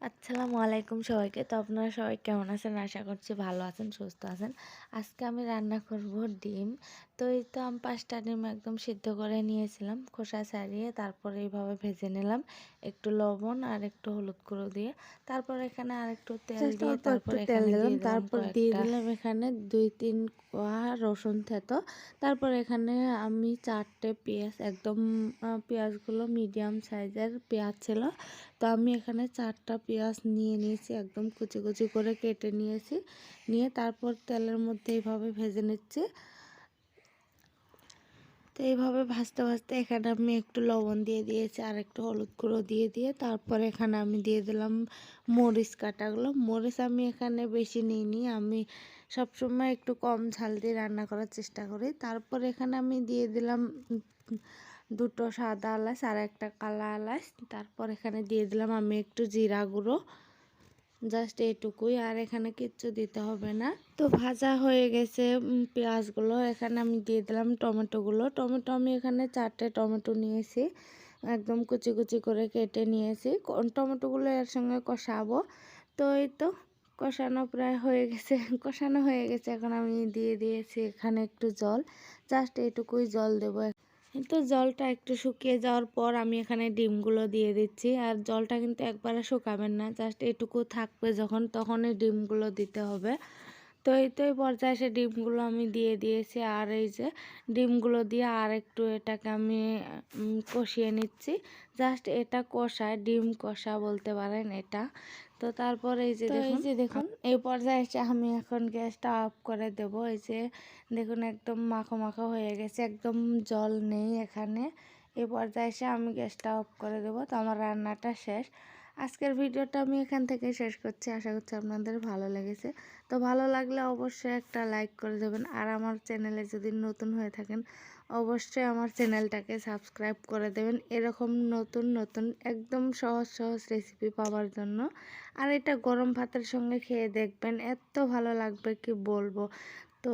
আসসালামু আলাইকুম সবাইকে। তো আপনারা সবাই কেমন আছেন? আশা করছি ভালো আছেন, সুস্থ আছেন। আজকে আমি রান্না করব ডিম। তো এই তো আমি ৫ টা ডিম একদম সিদ্ধ করে নিয়েছিলাম, খোসা ছাড়িয়ে। তারপরে এইভাবে ভেজে নিলাম একটু লবণ আর একটু হলুদ গুঁড়ো দিয়ে। তারপর এখানে আরেকটু তেল জাস্ট দিয়ে অল্প একটু তারপর তেল এখানে দিলাম, দিয়ে দিলাম তারপর দিয়ে কয়েকটা। দিলাম এখানে ২-৩ কোয়া রসুন থেতো। তারপর এখানে আমি ৪টে পেঁয়াজ একদম পেঁয়াজগুলো মিডিয়াম সাইজের পেঁয়াজ ছিল। তো আমি এখানে ৪টা পেঁয়াজ নিয়ে নিয়েছি, একদম কুচি কুচি করে কেটে নিয়েছি। নিয়ে তারপর তেলের মধ্যে এইভাবে ভেজে নিচ্ছি। তো এইভাবে ভাজতে ভাজতে এখানে আমি একটু লবণ দিয়ে দিয়েছি আর একটু হলুদ গুঁড়ো দিয়ে তারপরে এখানে আমি দিয়ে দিলাম মরিচ কাটাগুলো। মরিচ আমি এখানে বেশি নিইনি, আমি সবসময় একটু কম ঝাল দিয়ে রান্না করার চেষ্টা করি। তারপর এখানে আমি দিয়ে দিলাম 2টো সাদা এলাচ আর একটা কালা এলাচ। তারপর এখানে দিয়ে দিলাম আমি একটু জিরা গুঁড়ো, জাস্ট এইটুকুই, আর এখানে কিচ্ছু দিতে হবে না। তো ভাজা হয়ে গেছে পেঁয়াজগুলো। এখানে আমি দিয়ে দিলাম টমেটোগুলো। টমেটো আমি এখানে 4টে টমেটো নিয়েছি, একদম কুচি কুচি করে কেটে নিয়েছি। টমেটোগুলো এর সঙ্গে কষাবো। তো এই তো কষানো প্রায় হয়ে গেছে। কষানো হয়ে গেছে, এখন আমি দিয়ে দিয়েছি এখানে একটু জল, জাস্ট এইটুকুই জল দেবো। তো জলটা একটু শুকিয়ে যাওয়ার পর আমি এখানে ডিমগুলো দিয়ে দিচ্ছি। আর জলটা কিন্তু একবারে শুকাবেন না, জাস্ট এটুকু থাকবে যখন, তখনই ডিমগুলো দিতে হবে। তো এই তো এই পর্যায়ে এসে ডিমগুলো আমি দিয়ে দিয়েছি। আর এই যে ডিমগুলো দিয়ে আর একটু এটাকে আমি কষিয়ে নিচ্ছি। জাস্ট এটা কষায়, ডিম কষা বলতে পারেন এটা। তো তারপর এই যে দেখুন এই পর্যায়ে এসে আমি এখন গ্যাসটা অফ করে দেব। এই যে দেখুন একদম মাখো মাখো হয়ে গেছে, একদম জল নেই এখানে। এই পর্যায়ে এসে আমি গ্যাসটা অফ করে দেব। তো আমার রান্নাটা শেষ। আজকের ভিডিওটা আমি এখান থেকে শেষ করছি। আশা করছি আপনাদের ভালো লেগেছে। তো ভালো লাগলে অবশ্যই একটা লাইক করে দেবেন। আর আমার চ্যানেলে যদি নতুন হয়ে থাকেন অবশ্যই আমার চ্যানেলটাকে সাবস্ক্রাইব করে দেবেন, এরকম নতুন নতুন একদম সহজ সহজ রেসিপি পাওয়ার জন্য। আর এটা গরম ভাতের সঙ্গে খেয়ে দেখবেন, এত ভালো লাগবে কি বলবো। তো